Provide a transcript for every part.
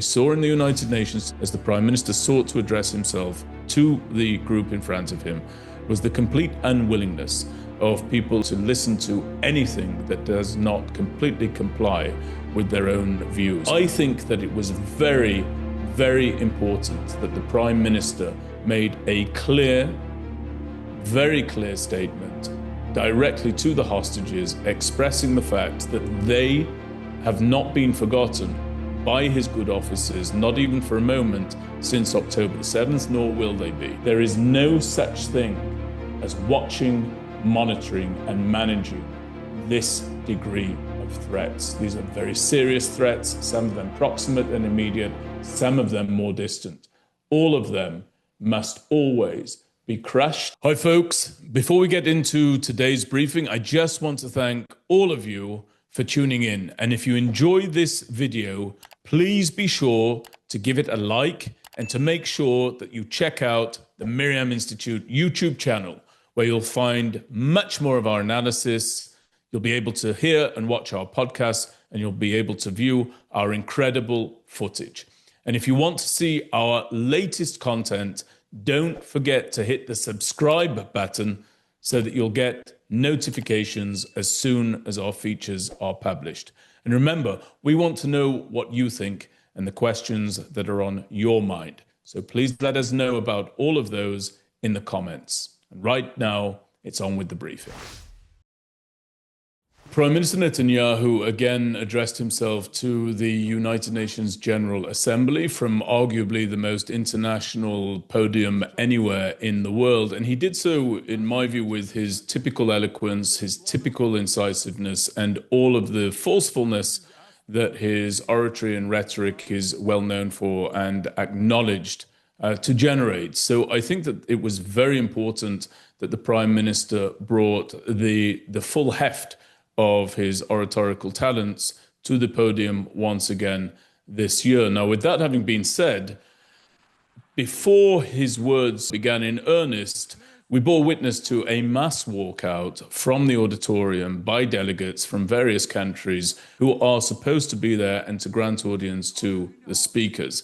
we saw in the United Nations as the Prime Minister sought to address himself to the group in front of him was the complete unwillingness of people to listen to anything that does not completely comply with their own views. I think that it was very, very important that the Prime Minister made a clear, very clear statement directly to the hostages, expressing the fact that they have not been forgotten by his good offices, not even for a moment, since October the 7th, nor will they be. There is no such thing as watching, monitoring, and managing this degree of threats. These are very serious threats, some of them proximate and immediate, some of them more distant. All of them must always be crushed. Hi folks, before we get into today's briefing, I just want to thank all of you for tuning in. And if you enjoy this video, please be sure to give it a like and to make sure that you check out the MirYam Institute YouTube channel, where you'll find much more of our analysis. You'll be able to hear and watch our podcasts, and you'll be able to view our incredible footage. And if you want to see our latest content, don't forget to hit the subscribe button so that you'll get notifications as soon as our features are published. And remember, we want to know what you think and the questions that are on your mind. So please let us know about all of those in the comments. And right now, it's on with the briefing. Prime Minister Netanyahu again addressed himself to the United Nations General Assembly from arguably the most international podium anywhere in the world. And he did so, in my view, with his typical eloquence, his typical incisiveness, and all of the forcefulness that his oratory and rhetoric is well known for and acknowledged to generate. So I think that it was very important that the Prime Minister brought the full heft of his oratorical talents to the podium once again this year. Now, with that having been said, before his words began in earnest, we bore witness to a mass walkout from the auditorium by delegates from various countries who are supposed to be there and to grant audience to the speakers.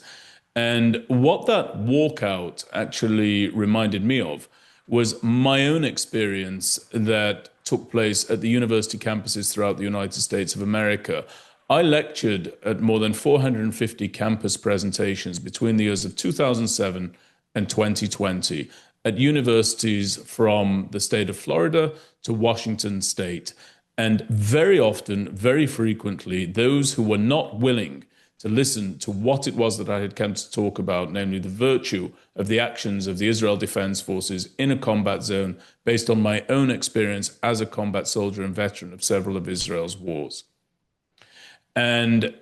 And what that walkout actually reminded me of was my own experience that took place at the university campuses throughout the United States of America. I lectured at more than 450 campus presentations between the years of 2007 and 2020 at universities from the state of Florida to Washington State. And very often, very frequently, those who were not willing to listen to what it was that I had come to talk about, namely the virtue of the actions of the Israel Defense Forces in a combat zone, based on my own experience as a combat soldier and veteran of several of Israel's wars. And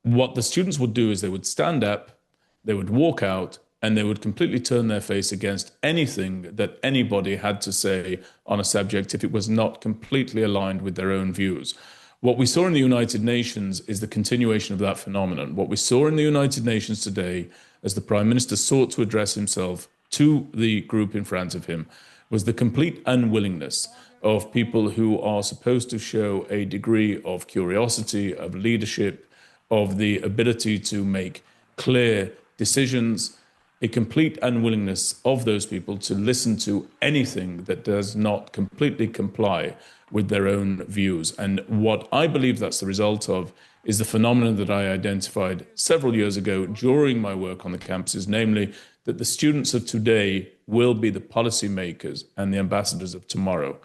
what the students would do is they would stand up, they would walk out, and they would completely turn their face against anything that anybody had to say on a subject if it was not completely aligned with their own views. What we saw in the United Nations is the continuation of that phenomenon. What we saw in the United Nations today, as the Prime Minister sought to address himself to the group in front of him, was the complete unwillingness of people who are supposed to show a degree of curiosity, of leadership, of the ability to make clear decisions, a complete unwillingness of those people to listen to anything that does not completely comply with their own views. And what I believe that's the result of is the phenomenon that I identified several years ago during my work on the campuses, namely that the students of today will be the policymakers and the ambassadors of tomorrow.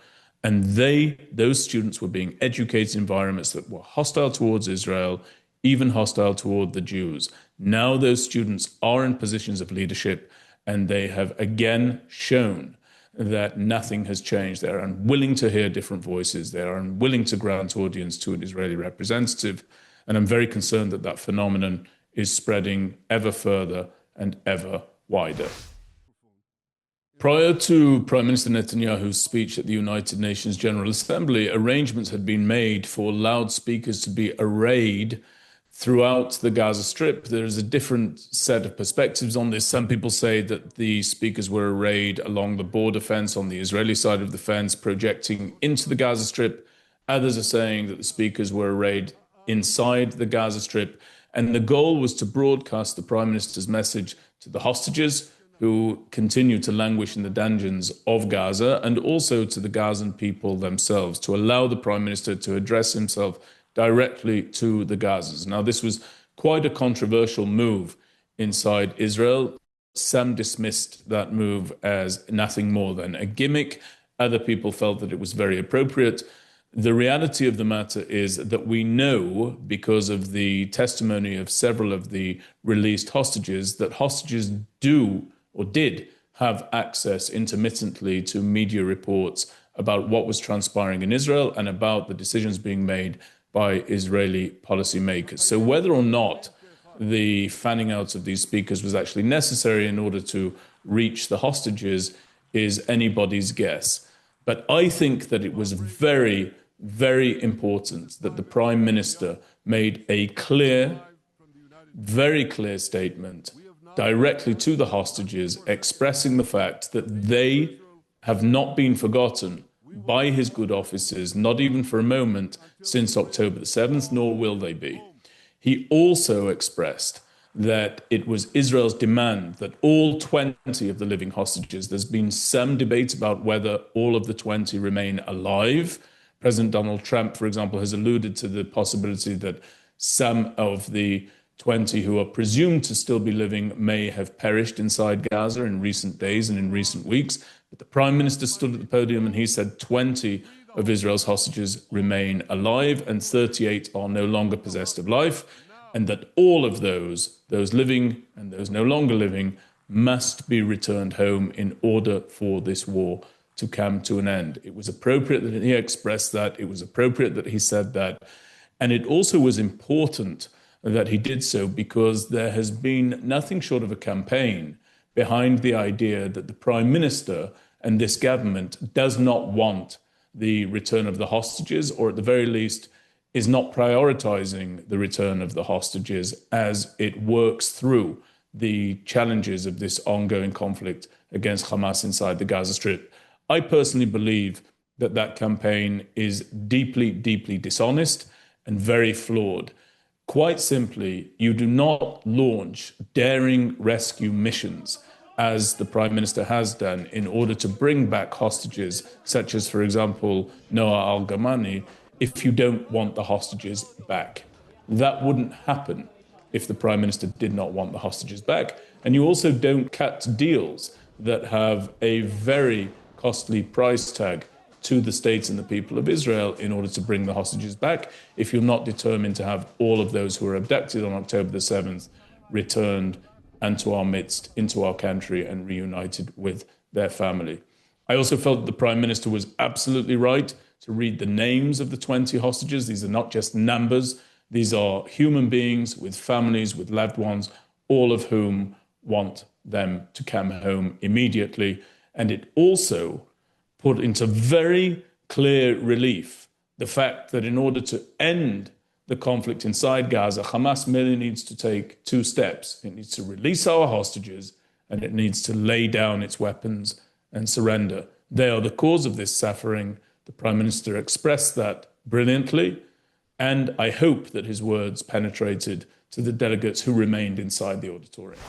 And those students were being educated in environments that were hostile towards Israel, even hostile toward the Jews. Now those students are in positions of leadership, and they have again shown that nothing has changed. They are unwilling to hear different voices. They are unwilling to grant audience to an Israeli representative. And I'm very concerned that that phenomenon is spreading ever further and ever wider. Prior to Prime Minister Netanyahu's speech at the United Nations General Assembly, arrangements had been made for loudspeakers to be arrayed throughout the Gaza Strip. There is a different set of perspectives on this. Some people say that the speakers were arrayed along the border fence on the Israeli side of the fence, projecting into the Gaza Strip. Others are saying that the speakers were arrayed inside the Gaza Strip. And the goal was to broadcast the Prime Minister's message to the hostages who continue to languish in the dungeons of Gaza, and also to the Gazan people themselves, to allow the Prime Minister to address himself directly to the Gazans. Now, this was quite a controversial move inside Israel. Some dismissed that move as nothing more than a gimmick. Other people felt that it was very appropriate. The reality of the matter is that we know, because of the testimony of several of the released hostages, that hostages do or did have access intermittently to media reports about what was transpiring in Israel and about the decisions being made by Israeli policymakers. So whether or not the fanning out of these speakers was actually necessary in order to reach the hostages is anybody's guess. But I think that it was very, very important that the Prime Minister made a clear, very clear statement directly to the hostages, expressing the fact that they have not been forgotten by his good offices, not even for a moment, since October the 7th, nor will they be. He also expressed that it was Israel's demand that all 20 of the living hostages, there's been some debate about whether all of the 20 remain alive. President Donald Trump, for example, has alluded to the possibility that some of the 20 who are presumed to still be living may have perished inside Gaza in recent days and in recent weeks. But the Prime Minister stood at the podium and he said 20 of Israel's hostages remain alive and 38 are no longer possessed of life, and that all of those living and those no longer living, must be returned home in order for this war to come to an end. It was appropriate that he expressed that. It was appropriate that he said that. And it also was important that he did so because there has been nothing short of a campaign behind the idea that the Prime Minister and this government does not want the return of the hostages, or at the very least is not prioritizing the return of the hostages as it works through the challenges of this ongoing conflict against Hamas inside the Gaza Strip. I personally believe that that campaign is deeply, deeply dishonest and very flawed. Quite simply, you do not launch daring rescue missions, as the Prime Minister has done, in order to bring back hostages, such as, for example, Noah al-Gamani, if you don't want the hostages back. That wouldn't happen if the Prime Minister did not want the hostages back. And you also don't cut deals that have a very costly price tag to the states and the people of Israel in order to bring the hostages back if you're not determined to have all of those who were abducted on October the 7th returned into our midst, into our country, and reunited with their family. I also felt that the Prime Minister was absolutely right to read the names of the 20 hostages. These are not just numbers. These are human beings with families, with loved ones, all of whom want them to come home immediately. And it also put into very clear relief the fact that in order to end the conflict inside Gaza, Hamas merely needs to take two steps. It needs to release our hostages, and it needs to lay down its weapons and surrender. They are the cause of this suffering. The Prime Minister expressed that brilliantly, and I hope that his words penetrated to the delegates who remained inside the auditorium.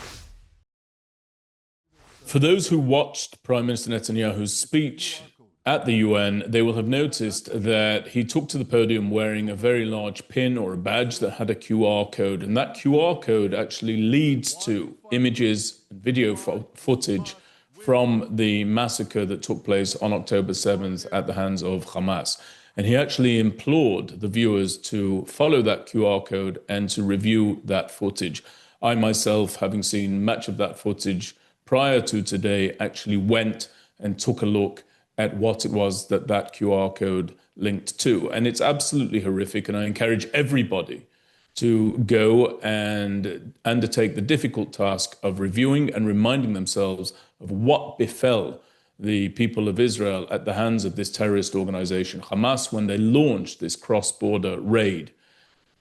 For those who watched Prime Minister Netanyahu's speech at the UN, they will have noticed that he took to the podium wearing a very large pin or a badge that had a QR code. And that QR code actually leads to images and video footage from the massacre that took place on October 7th at the hands of Hamas. And he actually implored the viewers to follow that QR code and to review that footage. I myself, having seen much of that footage prior to today, actually went and took a look at what it was that that QR code linked to. And it's absolutely horrific. And I encourage everybody to go and undertake the difficult task of reviewing and reminding themselves of what befell the people of Israel at the hands of this terrorist organization, Hamas, when they launched this cross-border raid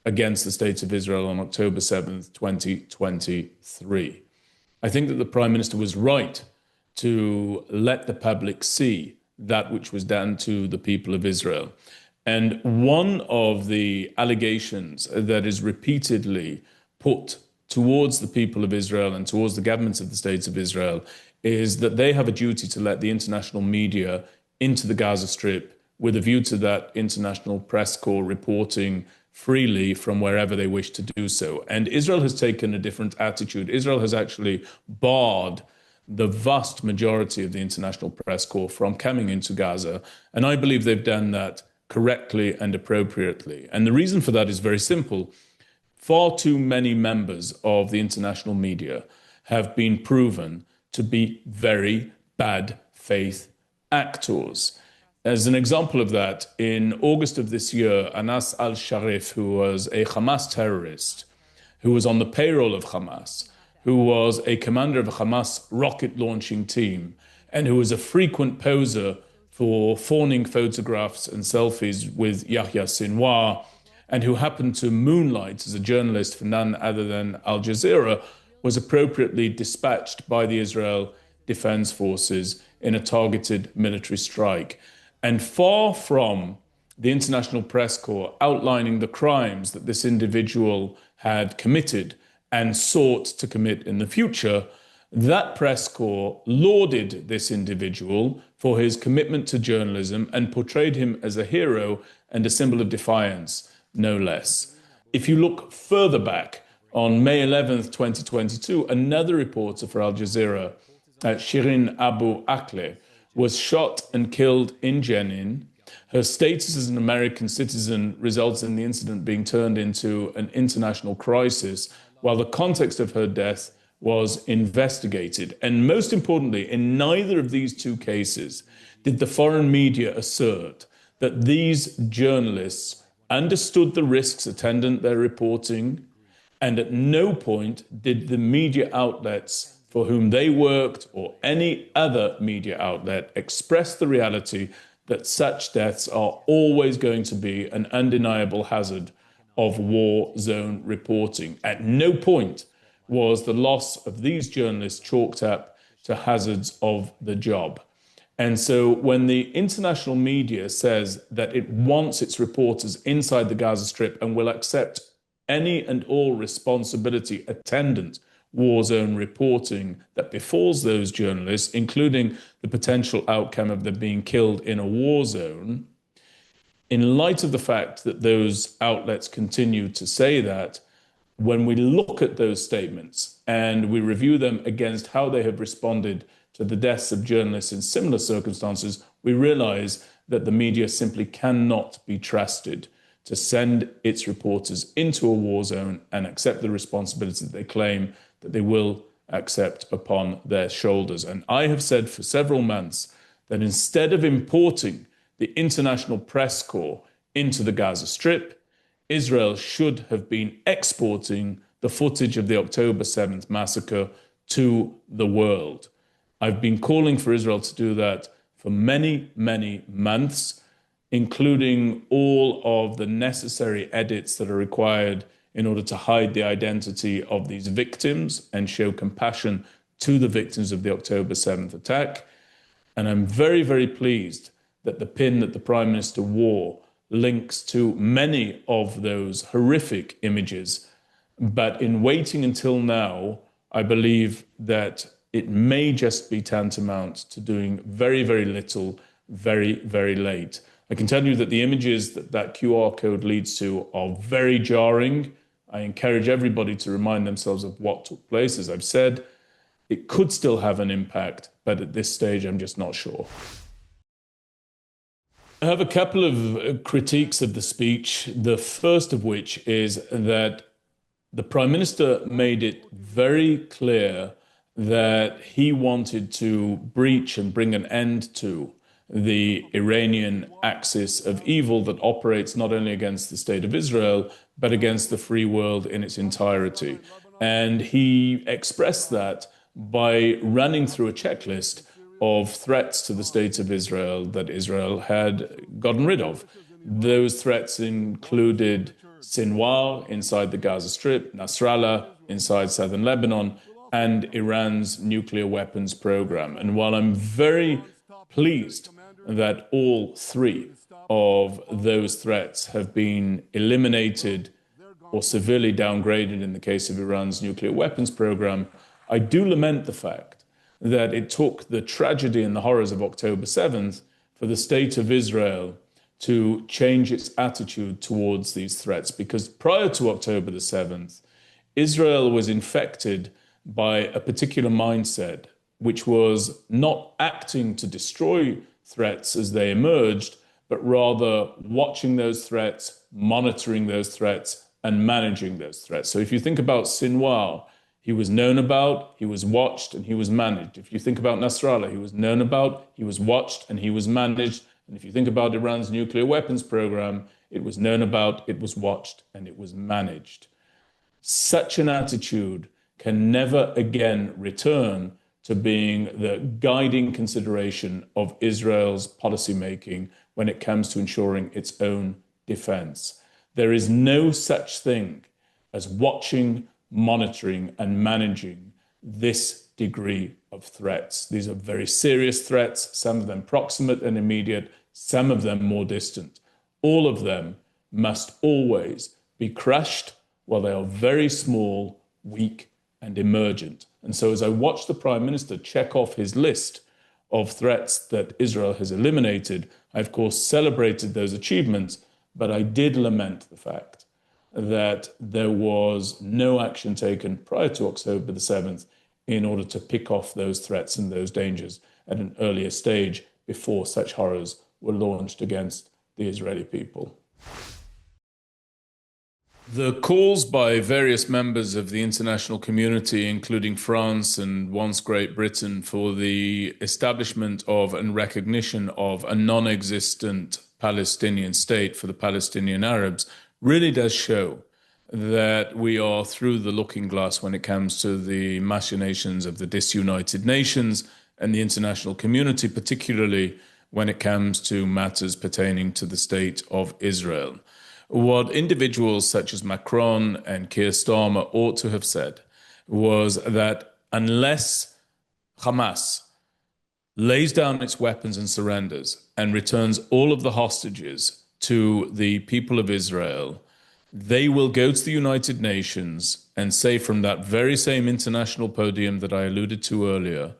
against the state of Israel on October 7th, 2023. I think that the Prime Minister was right to let the public see that which was done to the people of Israel. And one of the allegations that is repeatedly put towards the people of Israel and towards the governments of the states of Israel is that they have a duty to let the international media into the Gaza Strip with a view to that international press corps reporting freely from wherever they wish to do so. And Israel has taken a different attitude. Israel has actually barred the vast majority of the international press corps from coming into Gaza. And I believe they've done that correctly and appropriately. And the reason for that is very simple. Far too many members of the international media have been proven to be very bad faith actors. As an example of that, in August of this year, Anas al-Sharif, who was a Hamas terrorist, who was on the payroll of Hamas, who was a commander of a Hamas rocket launching team, and who was a frequent poser for fawning photographs and selfies with Yahya Sinwar, and who happened to moonlight as a journalist for none other than Al Jazeera, was appropriately dispatched by the Israel Defense Forces in a targeted military strike. And far from the international press corps outlining the crimes that this individual had committed and sought to commit in the future, that press corps lauded this individual for his commitment to journalism and portrayed him as a hero and a symbol of defiance, no less. If you look further back, on May 11th, 2022, another reporter for Al Jazeera, Shirin Abu Akleh, was shot and killed in Jenin. Her status as an American citizen results in the incident being turned into an international crisis, while the context of her death was investigated. And most importantly, in neither of these two cases did the foreign media assert that these journalists understood the risks attendant their reporting, and at no point did the media outlets for whom they worked or any other media outlet express the reality that such deaths are always going to be an undeniable hazard of war zone reporting. At no point was the loss of these journalists chalked up to hazards of the job. And so when the international media says that it wants its reporters inside the Gaza Strip and will accept any and all responsibility attendant war zone reporting that befalls those journalists, including the potential outcome of them being killed in a war zone, in light of the fact that those outlets continue to say that, when we look at those statements and we review them against how they have responded to the deaths of journalists in similar circumstances, we realize that the media simply cannot be trusted to send its reporters into a war zone and accept the responsibility that they claim that they will accept upon their shoulders. And I have said for several months that instead of importing the international press corps into the Gaza Strip, Israel should have been exporting the footage of the October 7th massacre to the world. I've been calling for Israel to do that for many, many months, including all of the necessary edits that are required in order to hide the identity of these victims and show compassion to the victims of the October 7th attack. And I'm very, very pleased that the pin that the Prime Minister wore links to many of those horrific images. But in waiting until now, I believe that it may just be tantamount to doing very, very little, very, very late. I can tell you that the images that that QR code leads to are very jarring. I encourage everybody to remind themselves of what took place. As I've said, it could still have an impact, but at this stage, I'm just not sure. I have a couple of critiques of the speech, the first of which is that the Prime Minister made it very clear that he wanted to breach and bring an end to the Iranian axis of evil that operates not only against the State of Israel, but against the free world in its entirety. And he expressed that by running through a checklist of threats to the State of Israel that Israel had gotten rid of. Those threats included Sinwar inside the Gaza Strip, Nasrallah inside southern Lebanon, and Iran's nuclear weapons program. And while I'm very pleased that all three of those threats have been eliminated or severely downgraded in the case of Iran's nuclear weapons program, I do lament the fact that it took the tragedy and the horrors of October 7th for the state of Israel to change its attitude towards these threats. Because prior to October the 7th, Israel was infected by a particular mindset, which was not acting to destroy threats as they emerged, but rather watching those threats, monitoring those threats, and managing those threats. So if you think about Sinwar, he was known about, he was watched, and he was managed. If you think about Nasrallah, he was known about, he was watched, and he was managed. And if you think about Iran's nuclear weapons program, it was known about, it was watched, and it was managed. Such an attitude can never again return to being the guiding consideration of Israel's policymaking when it comes to ensuring its own defense. There is no such thing as watching, monitoring, and managing this degree of threats. These are very serious threats, some of them proximate and immediate, some of them more distant. All of them must always be crushed while they are very small, weak, and emergent. And so as I watched the Prime Minister check off his list of threats that Israel has eliminated, I, of course, celebrated those achievements, but I did lament the fact that there was no action taken prior to October the 7th in order to pick off those threats and those dangers at an earlier stage before such horrors were launched against the Israeli people. The calls by various members of the international community, including France and once Great Britain, for the establishment of and recognition of a non-existent Palestinian state for the Palestinian Arabs, really does show that we are through the looking glass when it comes to the machinations of the disunited nations and the international community, particularly when it comes to matters pertaining to the state of Israel. What individuals such as Macron and Keir Starmer ought to have said was that unless Hamas lays down its weapons and surrenders and returns all of the hostages to the people of Israel, they will go to the United Nations and say from that very same international podium that I alluded to earlier,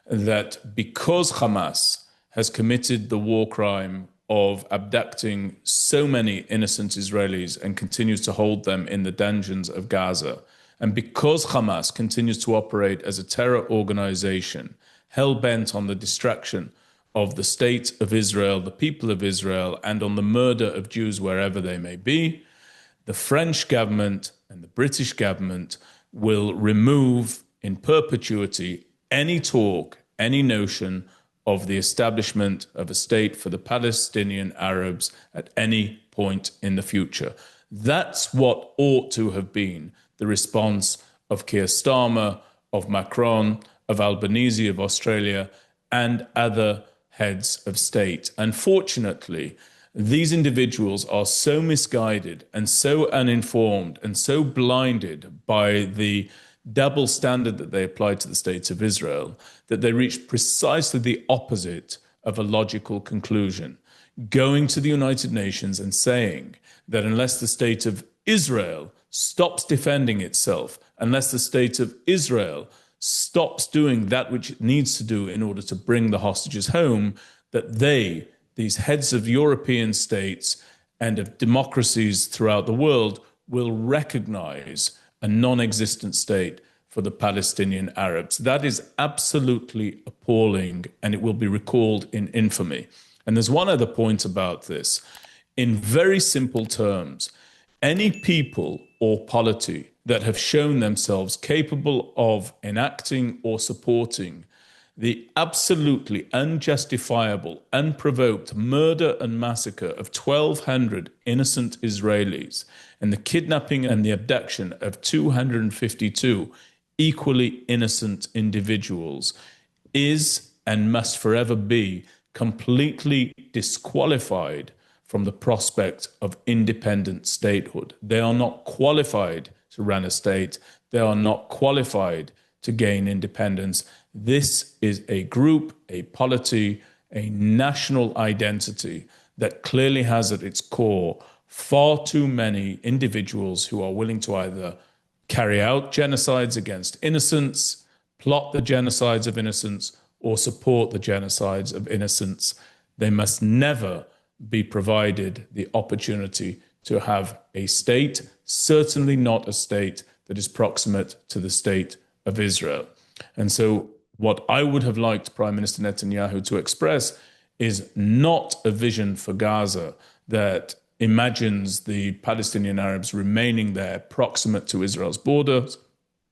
that because Hamas has committed the war crime of abducting so many innocent Israelis and continues to hold them in the dungeons of Gaza, and because Hamas continues to operate as a terror organization, hell-bent on the destruction of the state of Israel, the people of Israel, and on the murder of Jews wherever they may be, the French government and the British government will remove in perpetuity any talk, any notion of the establishment of a state for the Palestinian Arabs at any point in the future. That's what ought to have been the response of Keir Starmer, of Macron, of Albanese, of Australia, and other heads of state. Unfortunately, these individuals are so misguided and so uninformed and so blinded by the double standard that they apply to the state of Israel that they reach precisely the opposite of a logical conclusion, going to the United Nations and saying that unless the state of Israel stops defending itself, unless the state of Israel stops doing that which it needs to do in order to bring the hostages home, that they, these heads of European states and of democracies throughout the world, will recognize a non-existent state for the Palestinian Arabs. That is absolutely appalling, and it will be recalled in infamy. And there's one other point about this. In very simple terms, any people or polity that have shown themselves capable of enacting or supporting the absolutely unjustifiable, unprovoked murder and massacre of 1,200 innocent Israelis and the kidnapping and the abduction of 252 equally innocent individuals is and must forever be completely disqualified from the prospect of independent statehood. They are not qualified to run a state. They are not qualified to gain independence. This is a group, a polity, a national identity that clearly has at its core far too many individuals who are willing to either carry out genocides against innocents, plot the genocides of innocents, or support the genocides of innocents. They must never be provided the opportunity to have a state, certainly not a state that is proximate to the state of Israel. And so what I would have liked Prime Minister Netanyahu to express is not a vision for Gaza that imagines the Palestinian Arabs remaining there proximate to Israel's borders,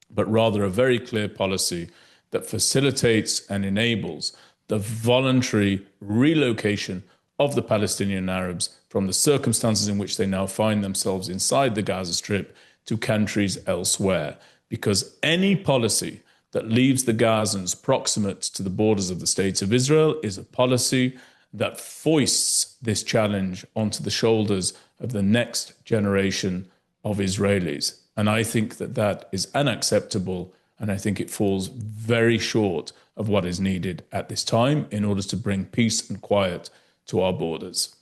but rather a very clear policy that facilitates and enables the voluntary relocation of the Palestinian Arabs from the circumstances in which they now find themselves inside the Gaza Strip to countries elsewhere. Because any policy that leaves the Gazans proximate to the borders of the State of Israel is a policy that foists this challenge onto the shoulders of the next generation of Israelis. And I think that that is unacceptable, and I think it falls very short of what is needed at this time in order to bring peace and quiet to our borders.